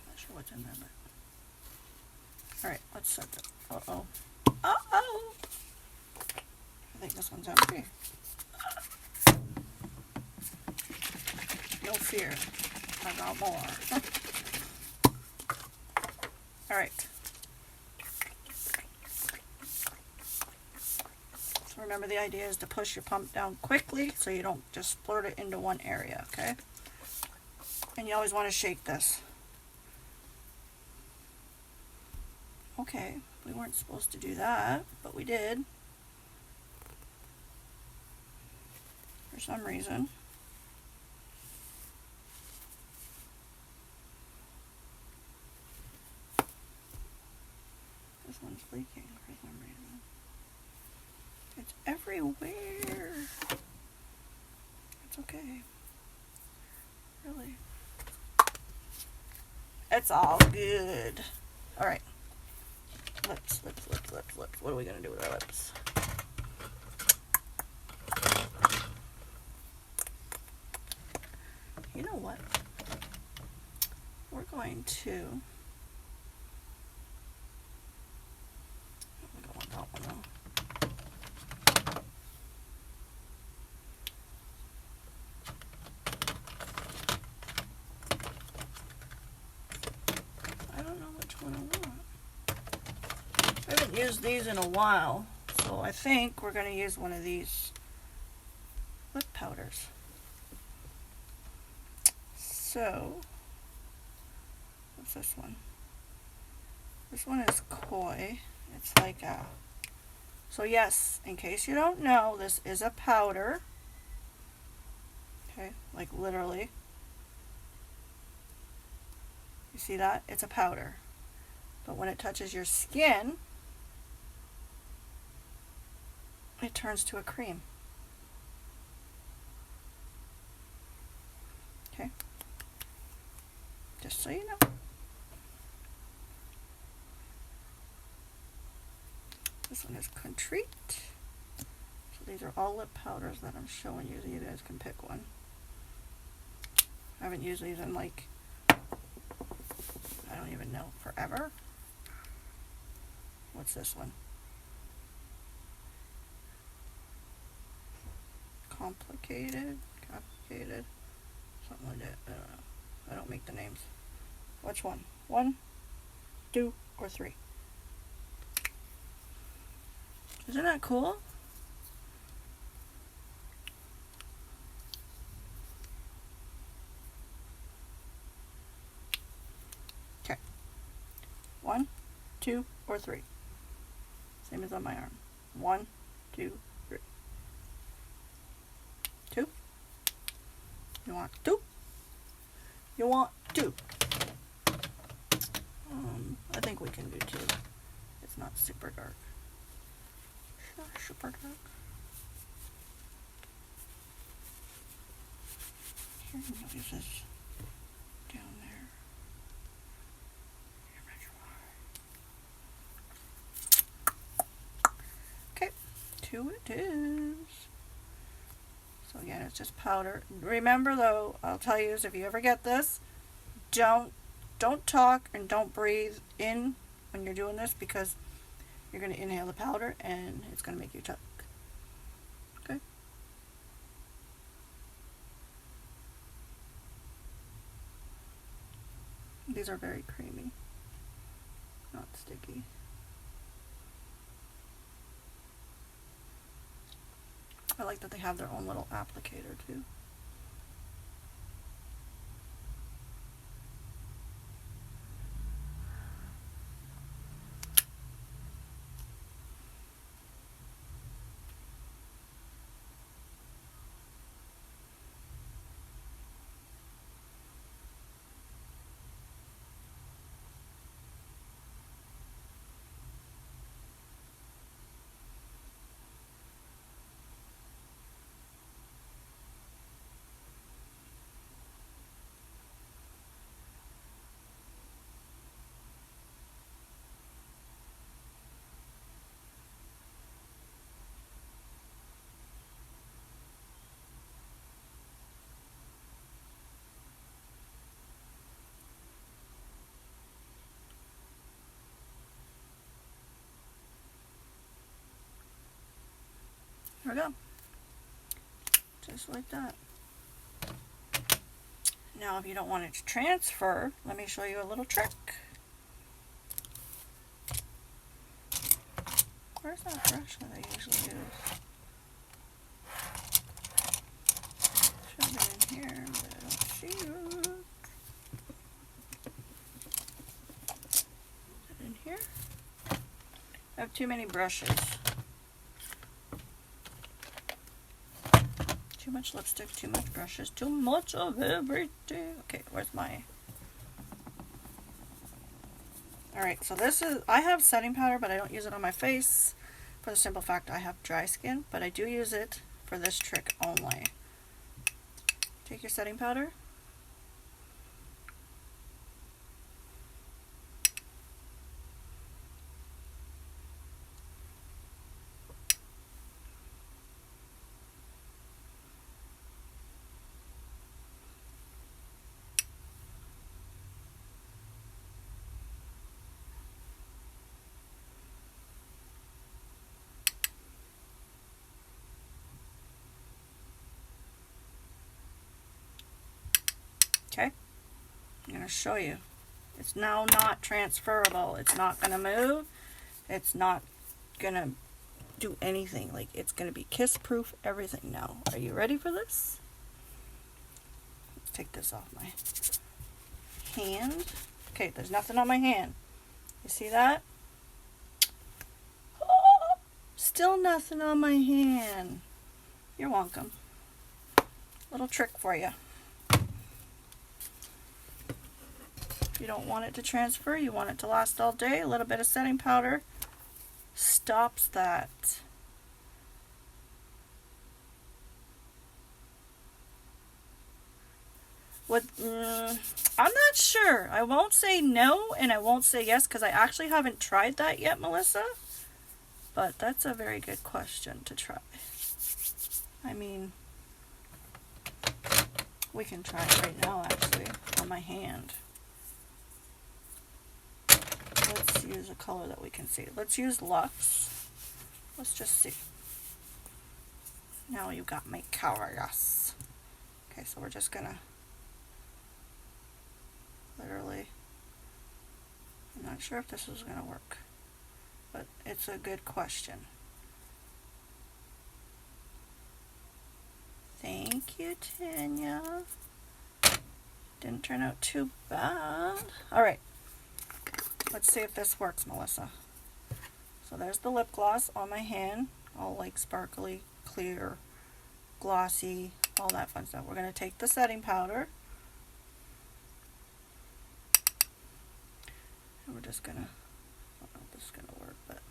Not sure what's in there, but... Alright, let's set that. Uh-oh. Uh-oh! I think this one's empty. No fear. I got more. Alright. So remember, the idea is to push your pump down quickly so you don't just splurt it into one area, okay? And you always want to shake this. Okay, we weren't supposed to do that, but we did. For some reason. This one's leaking for some reason. It's everywhere. It's okay. Really. It's all good. Alright. Lips, lips, lips, lips, lips. What are we going to do with our lips? what? We're going to go on that one though. I don't know which one I want. I haven't used these in a while, so I think we're going to use one of these lip powders. So, what's this one? This one is Koi. It's like a... So yes, in case you don't know, this is a powder. Okay, like literally. You see that? It's a powder. But when it touches your skin, it turns to a cream. Okay? Just so you know. This one is Contrite. So these are all lip powders that I'm showing you, so you guys can pick one. I haven't used these in like, I don't even know, forever. What's this one? Complicated, something like that. I don't know. I don't make the names. Which one? 1, 2, or 3? Isn't that cool? Okay. 1, 2, or 3. Same as on my arm. 1, 2, 3. 2. You want 2? You want 2? I think we can do 2. It's not super dark. Not super dark. Here, use this down there. Okay, 2 it is. So again, it's just powder. Remember though, I'll tell you is if you ever get this, don't talk and don't breathe in when you're doing this because you're going to inhale the powder and it's going to make you choke. Okay? These are very creamy, not sticky. I like that they have their own little applicator too. There we go. Just like that. Now if you don't want it to transfer, let me show you a little trick. Where's that brush that I usually use? Should have been in here, but I don't see it. Is it in here? I have too many brushes. Too much lipstick, too much brushes, too much of everything. Okay, where's my... Alright, so this is... I have setting powder, but I don't use it on my face for the simple fact I have dry skin, but I do use it for this trick only. Take your setting powder. I'm going to show you. It's now not transferable. It's not going to move. It's not going to do anything. Like, it's going to be kiss proof, everything now. Are you ready for this? Let's take this off my hand. Okay, there's nothing on my hand. You see that? Oh, still nothing on my hand. You're welcome. Little trick for you. If you don't want it to transfer, you want it to last all day, a little bit of setting powder stops that. I'm not sure. I won't say no and I won't say yes because I actually haven't tried that yet, Melissa. But that's a very good question to try. I mean, we can try it right now actually on my hand. Let's use a color that we can see. Let's use Luxe. Let's just see. Now you got my colors. Okay, so we're just gonna literally, I'm not sure if this is gonna work, but it's a good question. Thank you, Tanya. Didn't turn out too bad. All right. Let's see if this works, Melissa. So there's the lip gloss on my hand, all like sparkly, clear, glossy, all that fun stuff. We're going to take the setting powder, and we're just going to, I don't know if this is going to work, but.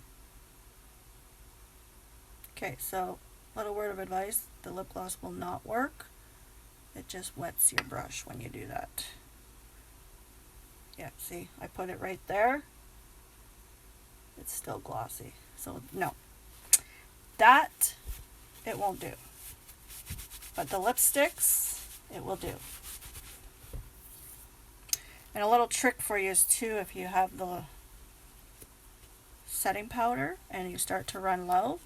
Okay, so little word of advice, the lip gloss will not work. It just wets your brush when you do that. Yeah, see, I put it right there. It's still glossy. So, no. That, it won't do. But the lipsticks, it will do. And a little trick for you is too, if you have the setting powder and you start to run low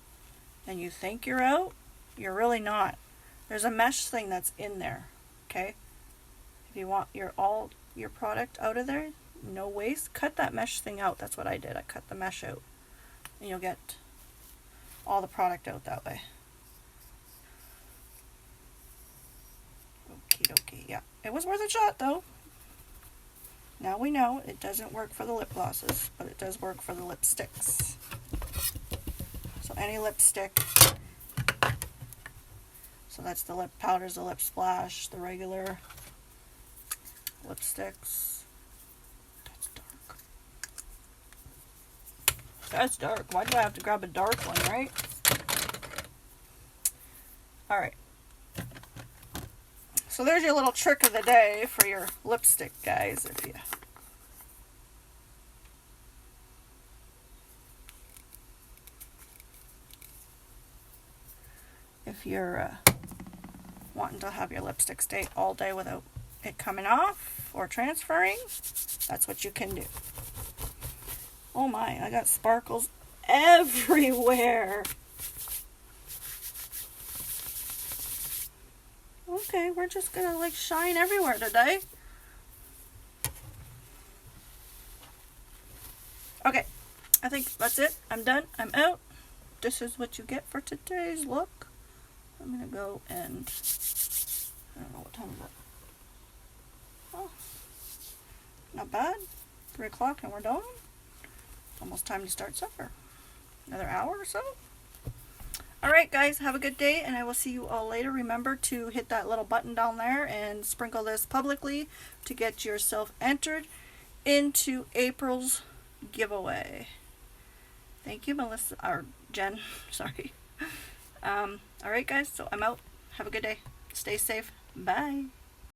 and you think you're out, you're really not. There's a mesh thing that's in there, okay? If you want all your product out of there, no waste, cut that mesh thing out. That's what I did. I cut the mesh out. And you'll get all the product out that way. Okie dokie. Yeah, it was worth a shot though. Now we know it doesn't work for the lip glosses, but it does work for the lipsticks. So any lipstick, so that's the lip powders, the lip splash, the regular lipsticks. That's dark. That's dark. Why do I have to grab a dark one, right? Alright. So there's your little trick of the day for your lipstick, guys. If you're wanting to have your lipstick stay all day without it coming off or transferring, that's what you can do. Oh my, I got sparkles everywhere. Okay, we're just gonna like shine everywhere today. Okay, I think that's it. I'm done. I'm out. This is what you get for today's look. I'm gonna go and I don't know what time is it. Oh, not bad. 3 o'clock and we're done. Almost time to start supper. Another hour or so. Alright guys, have a good day and I will see you all later. Remember to hit that little button down there and sprinkle this publicly to get yourself entered into April's giveaway. Thank you, Melissa, or Jen, sorry. Alright guys, so I'm out. Have a good day. Stay safe. Bye.